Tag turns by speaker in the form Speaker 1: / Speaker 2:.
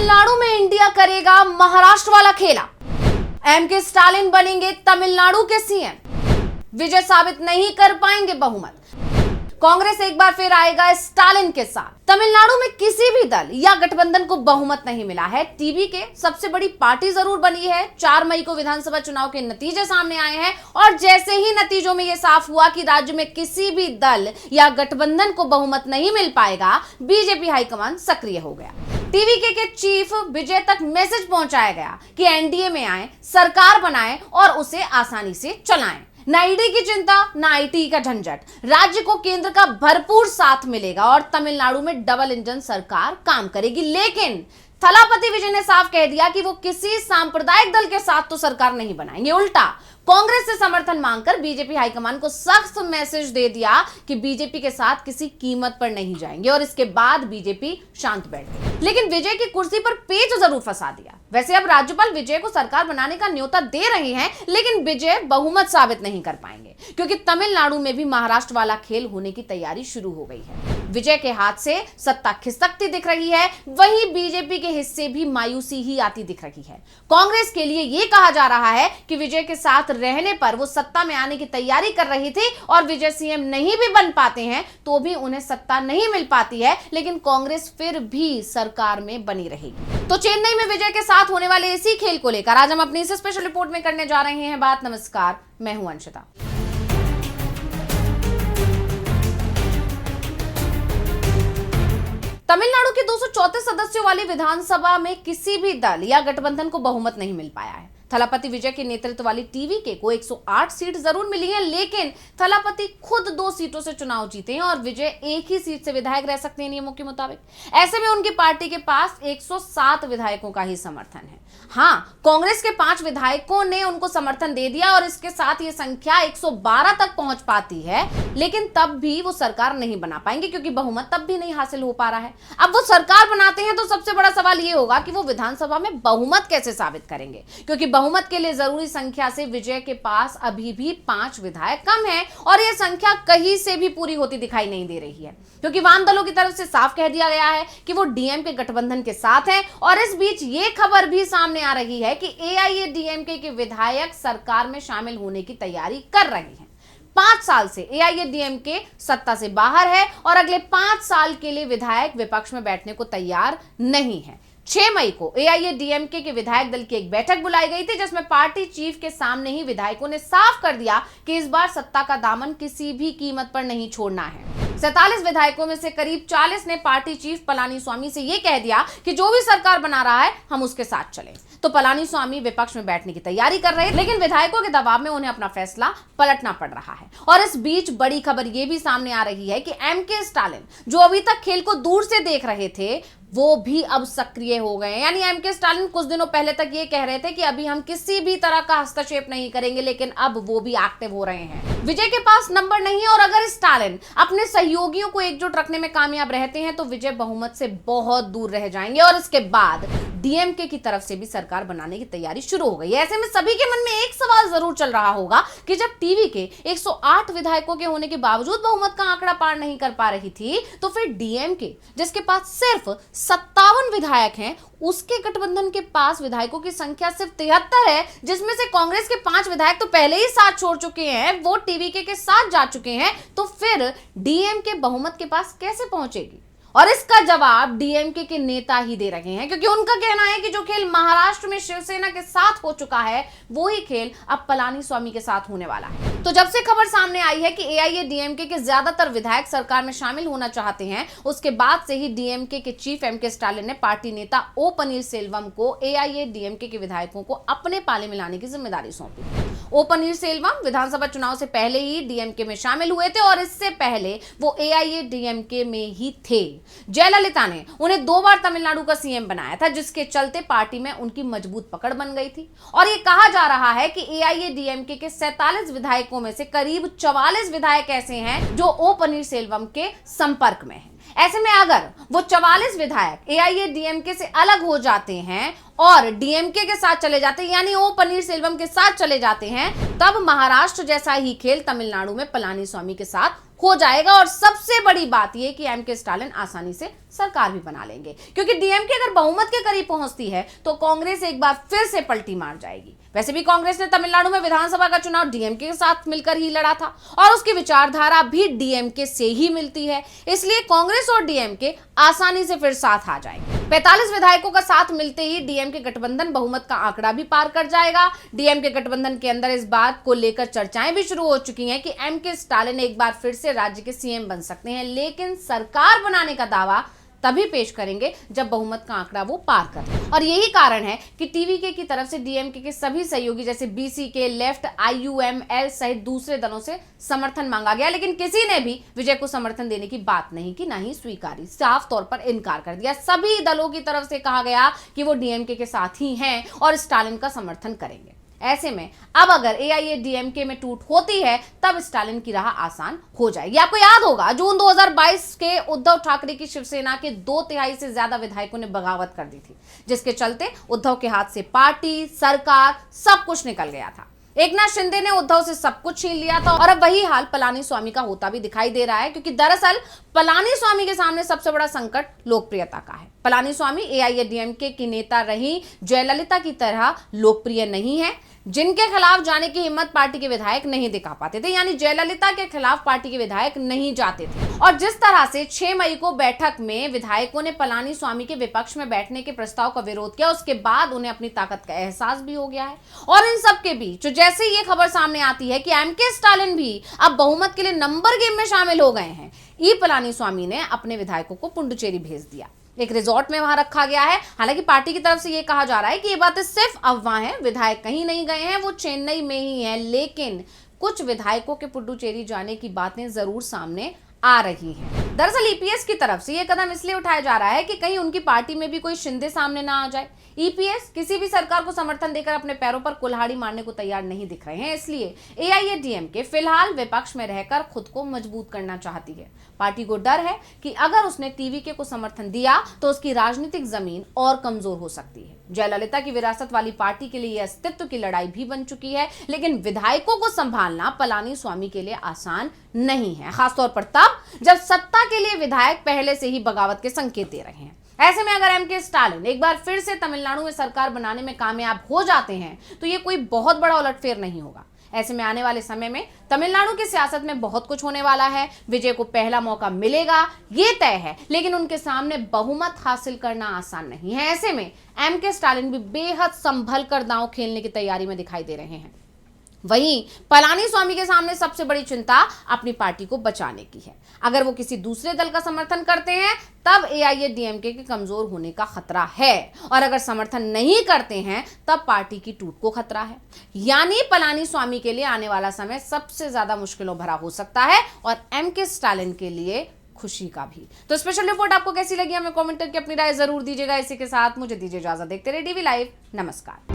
Speaker 1: तमिलनाडु में इंडिया करेगा महाराष्ट्र वाला खेला। एमके स्टालिन बनेंगे तमिलनाडु के सीएम। विजय साबित नहीं कर पाएंगे बहुमत। कांग्रेस एक बार फिर आएगा स्टालिन के साथ। तमिलनाडु में किसी भी दल या गठबंधन को बहुमत नहीं मिला है। टीवी के सबसे बड़ी पार्टी जरूर बनी है। 4 मई को विधानसभा चुनाव के नतीजे सामने आए हैं और जैसे ही नतीजों में यह साफ हुआ कि राज्य में किसी भी दल या गठबंधन को बहुमत नहीं मिल पाएगा, बीजेपी हाईकमान सक्रिय हो गया। टीवी के चीफ विजय तक मैसेज पहुंचाया गया कि एनडीए में आए, सरकार बनाएं और उसे आसानी से चलाएं। ना ईडी की चिंता, ना आईटी का झंझट। राज्य को केंद्र का भरपूर साथ मिलेगा और तमिलनाडु में डबल इंजन सरकार काम करेगी। लेकिन थलापति विजय ने साफ कह दिया कि वो किसी सांप्रदायिक दल के साथ तो सरकार नहीं बनाएंगे। उल्टा कांग्रेस से समर्थन मांगकर बीजेपी हाईकमान को सख्त मैसेज दे दिया कि बीजेपी के साथ किसी कीमत पर नहीं जाएंगे और इसके बाद बीजेपी शांत बैठ गई। लेकिन विजय की कुर्सी पर पेच जरूर फंसा दिया। वैसे अब राज्यपाल विजय को सरकार बनाने का न्योता दे रहे हैं, लेकिन विजय बहुमत साबित नहीं कर पाएंगे क्योंकि तमिलनाडु में भी महाराष्ट्र वाला खेल होने की तैयारी शुरू हो गई है। विजय के हाथ से सत्ता खिसकती दिख रही है, वहीं बीजेपी के हिस्से भी मायूसी ही आती दिख रही है। कांग्रेस के लिए यह कहा जा रहा है कि विजय के साथ रहने पर वो सत्ता में आने की तैयारी कर रही थी और विजय सीएम नहीं भी बन पाते हैं तो भी उन्हें सत्ता नहीं मिल पाती है, लेकिन कांग्रेस फिर भी सरकार में बनी रहेगी। तो चेन्नई में विजय के साथ होने वाले इसी खेल को लेकर आज हम अपनी इस स्पेशल रिपोर्ट में करने जा रहे हैं बात। नमस्कार, मैं हूं अंशिता। तमिलनाडु के 234 सदस्यों वाली विधानसभा में किसी भी दल या गठबंधन को बहुमत नहीं मिल पाया है। थलापति विजय के नेतृत्व वाली टीवी को 108 सीट जरूर मिली है, लेकिन थलापति खुद 2 सीटों से चुनाव जीते हैं और विजय एक ही सीट से विधायक रह सकते हैं नियमों के मुताबिक। ऐसे में उनकी पार्टी के पास 107 विधायकों का ही समर्थन है। हाँ, कांग्रेस के 5 विधायकों ने उनको समर्थन दे दिया और इसके साथ ये संख्या 112 तक पहुंच पाती है, लेकिन तब भी वो सरकार नहीं बना पाएंगे क्योंकि बहुमत तब भी नहीं हासिल हो पा रहा है। अब वो सरकार बनाते हैं तो सबसे बड़ा सवाल ये होगा कि वो विधानसभा में बहुमत कैसे साबित करेंगे, क्योंकि बहुमत के लिए जरूरी संख्या से विजय के पास अभी भी 5 विधायक कम है और यह संख्या कहीं से भी पूरी होती दिखाई नहीं दे रही है, क्योंकि वाम दलों की तरफ से साफ कह दिया गया है कि वो डीएमके गठबंधन के साथ हैं। और इस बीच ये खबर भी सामने आ रही है कि एआईएडीएमके के विधायक सरकार में शामिल होने की तैयारी कर रहे हैं। 5 साल से एआईएडीएमके सत्ता से बाहर है और अगले 5 साल के लिए विधायक विपक्ष में बैठने को तैयार नहीं है। 6 मई को एआईएडीएमके के विधायक दल की एक बैठक बुलाई गई थी जिसमें पार्टी चीफ के सामने ही विधायकों ने साफ कर दिया कि इस बार सत्ता का दामन किसी भी कीमत पर नहीं छोड़ना है। 47 विधायकों में से करीब 40 ने पार्टी चीफ पलानीस्वामी से यह कह दिया कि जो भी सरकार बना रहा है हम उसके साथ चलें। तो पलानीस्वामी विपक्ष में बैठने की तैयारी कर रहे हैं, लेकिन विधायकों के दबाव में उन्हें अपना फैसला पलटना पड़ रहा है। और इस बीच बड़ी खबर यह भी सामने आ रही है कि एमके स्टालिन, जो अभी तक खेल को दूर से देख रहे थे, वो भी अब सक्रिय हो गए। यानी एमके स्टालिन कुछ दिनों पहले तक ये कह रहे थे कि अभी हम किसी भी तरह का हस्तक्षेप नहीं करेंगे, लेकिन अब वो भी एक्टिव हो रहे हैं। विजय के पास नंबर नहीं है और अगर स्टालिन अपने सहयोगियों को एकजुट रखने में कामयाब रहते हैं तो विजय बहुमत से बहुत दूर रह जाएंगे और इसके बाद डीएमके की तरफ से भी सरकार बनाने की तैयारी शुरू हो गई है। ऐसे में सभी के मन में एक सवाल जरूर चल रहा होगा कि जब टीवी के 108 विधायकों के होने के बावजूद बहुमत का आंकड़ा पार नहीं कर पा रही थी, तो फिर डीएमके जिसके पास सिर्फ 57 विधायक हैं, उसके गठबंधन के पास विधायकों की संख्या सिर्फ 73 है, जिसमें से कांग्रेस के 5 विधायक तो पहले ही साथ छोड़ चुके हैं, वो टीवीके के साथ जा चुके हैं। तो फिर डीएमके बहुमत के पास कैसे पहुंचेगी? और इसका जवाब डीएमके के नेता ही दे रहे हैं, क्योंकि उनका कहना है कि जो खेल महाराष्ट्र में शिवसेना के साथ हो चुका है, वो ही खेल अब पलानीस्वामी के साथ होने वाला है। तो जब से खबर सामने आई है कि एआईएडीएमके के ज्यादातर विधायक सरकार में शामिल होना चाहते हैं, उसके बाद से ही डीएमके के चीफ एमके स्टालिन ने पार्टी नेता ओ पनीरसेल्वम को एआईएडीएमके के विधायकों को अपने पाले में लाने की जिम्मेदारी सौंपी। ओ पनीरसेल्वम विधानसभा चुनाव से पहले ही डीएमके में शामिल हुए थे और इससे पहले वो एआईएडीएमके में ही थे। जयललिता ने उन्हें 2 बार तमिलनाडु का सीएम बनाया था, जिसके चलते पार्टी में उनकी मजबूत पकड़ बन गई थी। और ये कहा जा रहा है कि एआईएडीएमके के 47 विधायकों में से करीब 44 विधायक ऐसे हैं जो ओ पनीरसेल्वम के संपर्क में हैं। ऐसे में अगर वो 44 विधायक एआईएडीएमके से अलग हो जाते हैं और डीएमके के साथ चले जाते हैं, यानी ओ पनीरसेल्वम के साथ चले जाते हैं, तब महाराष्ट्र जैसा ही खेल तमिलनाडु में पलानीस्वामी के साथ हो जाएगा। और सबसे बड़ी बात यह कि एम के स्टालिन आसानी से सरकार भी बना लेंगे, क्योंकि डीएमके अगर बहुमत के करीब पहुंचती है तो कांग्रेस एक बार फिर से पलटी मार जाएगी। वैसे भी कांग्रेस ने तमिलनाडु में विधानसभा का चुनाव डीएमके के साथ मिलकर ही लड़ा था और उसकी विचारधारा भी डीएमके से ही मिलती है, इसलिए कांग्रेस और डीएमके आसानी से फिर साथ आ जाएंगे। 45 विधायकों का साथ मिलते ही डीएमके गठबंधन बहुमत का आंकड़ा भी पार कर जाएगा। डीएमके गठबंधन के अंदर इस बात को लेकर चर्चाएं भी शुरू हो चुकी हैं कि एम के स्टालिन एक बार फिर से राज्य के सीएम बन सकते हैं, लेकिन सरकार बनाने का दावा तभी पेश करेंगे जब बहुमत का आंकड़ा वो पार कर। और यही कारण है कि टीवीके की तरफ से डीएमके के सभी सहयोगी जैसे बीसीके, लेफ्ट, आईयूएमएल सहित दूसरे दलों से समर्थन मांगा गया, लेकिन किसी ने भी विजय को समर्थन देने की बात नहीं की, ना ही स्वीकारी, साफ तौर पर इनकार कर दिया। सभी दलों की तरफ से कहा गया कि वो डीएमके के साथ ही हैं और स्टालिन का समर्थन करेंगे। ऐसे में अब अगर एआईएडीएमके में टूट होती है तब स्टालिन की राह आसान हो जाएगी। आपको याद होगा जून 2022 के उद्धव ठाकरे की शिवसेना के 2/3 से ज्यादा विधायकों ने बगावत कर दी थी, जिसके चलते उद्धव के हाथ से पार्टी, सरकार सब कुछ निकल गया था। एकनाथ शिंदे ने उद्धव से सब कुछ छीन लिया था और अब वही हाल पलानीस्वामी का होता भी दिखाई दे रहा है, क्योंकि दरअसल पलानीस्वामी के सामने सबसे बड़ा संकट लोकप्रियता का है। पलानीस्वामी एआईएडीएमके की नेता रही जयललिता की तरह लोकप्रिय नहीं है, जिनके खिलाफ जाने की हिम्मत पार्टी के विधायक नहीं दिखा पाते थे, यानी जयललिता के खिलाफ पार्टी के विधायक नहीं जाते थे। और जिस तरह से 6 मई को बैठक में विधायकों ने पलानीस्वामी के विपक्ष में बैठने के प्रस्ताव का विरोध किया, उसके बाद उन्हें अपनी ताकत का एहसास भी हो गया है। और इन सब के बीच जैसे ये खबर सामने आती है कि एम के स्टालिन भी अब बहुमत के लिए नंबर गेम में शामिल हो गए हैं, ई पलानीस्वामी ने अपने विधायकों को पुडुचेरी भेज दिया, एक रिजॉर्ट में वहां रखा गया है। हालांकि पार्टी की तरफ से यह कहा जा रहा है कि ये बातें सिर्फ अफवाह हैं, विधायक कहीं नहीं गए हैं, वो चेन्नई में ही हैं, लेकिन कुछ विधायकों के पुडुचेरी जाने की बातें जरूर सामने आ रही है। दरअसल ईपीएस की तरफ से यह कदम इसलिए उठाया जा रहा है कि कहीं उनकी पार्टी में भी कोई शिंदे सामने ना आ जाए। ईपीएस किसी भी सरकार को समर्थन देकर अपने पैरों पर कुल्हाड़ी मारने को तैयार नहीं दिख रहे हैं, इसलिए एआईएडीएमके फिलहाल विपक्ष में रहकर खुद को मजबूत करना चाहती है। पार्टी को डर है कि अगर उसने टीवीके को समर्थन दिया तो उसकी राजनीतिक जमीन और कमजोर हो सकती है। जयललिता की विरासत वाली पार्टी के लिए यह अस्तित्व की लड़ाई भी बन चुकी है, लेकिन विधायकों को संभालना पलानीस्वामी के लिए आसान नहीं है, खासतौर पर तब जब सत्ता के लिए विधायक पहले से ही बगावत के संकेत दे रहे हैं। ऐसे में अगर एम के स्टालिन एक बार फिर से तमिलनाडु में सरकार बनाने में कामयाब हो जाते हैं तो ये कोई बहुत बड़ा उलटफेर नहीं होगा। ऐसे में आने वाले समय में तमिलनाडु की सियासत में बहुत कुछ होने वाला है। विजय को पहला मौका मिलेगा ये तय है, लेकिन उनके सामने बहुमत हासिल करना आसान नहीं है। ऐसे में एम के स्टालिन भी बेहद संभल कर दांव खेलने की तैयारी में दिखाई दे रहे हैं। वहीं पलानीस्वामी के सामने सबसे बड़ी चिंता अपनी पार्टी को बचाने की है। अगर वो किसी दूसरे दल का समर्थन करते हैं तब एआईएडीएमके के कमजोर होने का खतरा है, और अगर समर्थन नहीं करते हैं तब पार्टी की टूट को खतरा है। यानी पलानीस्वामी के लिए आने वाला समय सबसे ज्यादा मुश्किलों भरा हो सकता है और एम के स्टालिन के लिए खुशी का भी। तो स्पेशल रिपोर्ट आपको कैसी लगी हमें कमेंट करके अपनी राय जरूर दीजिएगा। इसी के साथ मुझे दीजिए इजाजत। देखते रहिए डीवी लाइव। नमस्कार।